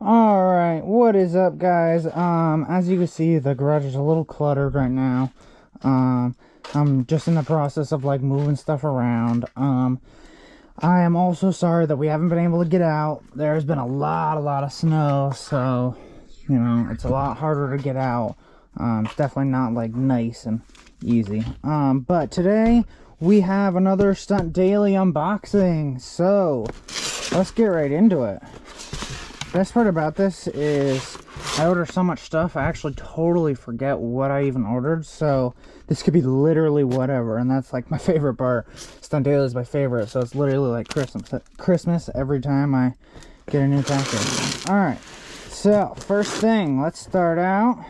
Alright, what is up, guys? As you can see, the garage is a little cluttered right now. I'm just in the process of like moving stuff around. I am also sorry that we haven't been able to get out. There's been a lot of snow, so you know, it's a lot harder to get out. It's definitely not like nice and easy. But today we have another Stunt Daily unboxing, so let's get right into it. Best part about this is I order so much stuff I actually totally forget what I even ordered, so this could be literally whatever, and that's like my favorite part. Stunt Daily is my favorite, so it's literally like Christmas every time I get a new package. Alright, so first thing, let's start out.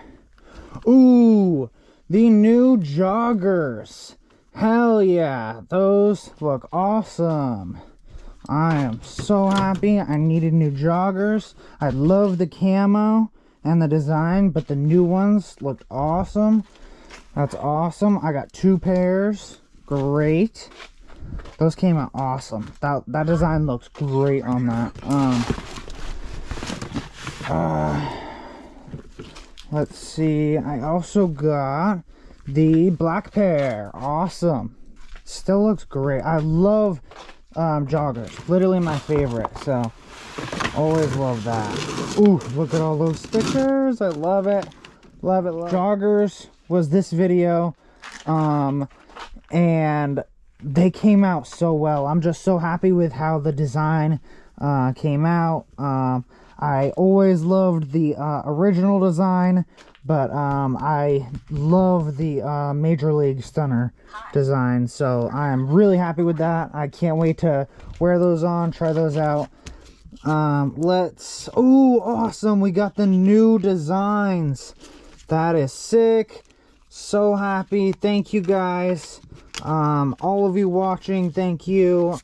Ooh, the new joggers. Hell yeah, those look awesome. I am so happy. I needed new joggers. I love the camo and the design, but the new ones looked awesome. That's awesome. I got 2 pairs. Great. Those came out awesome. That design looks great on that. Let's see. I also got the black pair. Awesome. Still looks great. I love joggers, literally my favorite, so always love that. Ooh, look at all those stickers. I love it, love it. Joggers was this video, and they came out so well. I'm just so happy with how the design came out. I always loved the original design, but I love the Major League Stunner design, so I'm really happy with that. I can't wait to wear those on, try those out. Oh, awesome, we got the new designs. That is sick. So happy. Thank you guys, all of you watching. Thank you.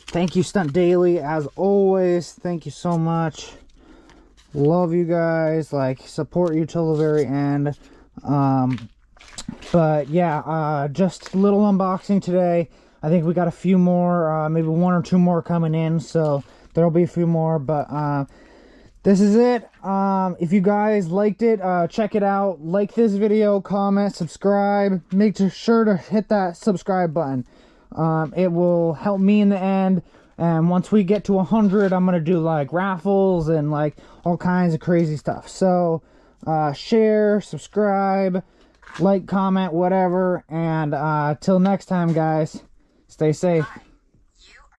Thank you, Stunt Daily, as always. Thank you so much. Love you guys, like, support you till the very end. But yeah, just a little unboxing today. I think we got a few more, maybe 1 or 2 more coming in, so there'll be a few more, but this is it. If you guys liked it, check it out. Like this video, comment, subscribe. Make sure to hit that subscribe button. It will help me in the end. And once we get to 100, I'm gonna do like raffles and like all kinds of crazy stuff. So share, subscribe, like, comment, whatever. And till next time, guys, stay safe.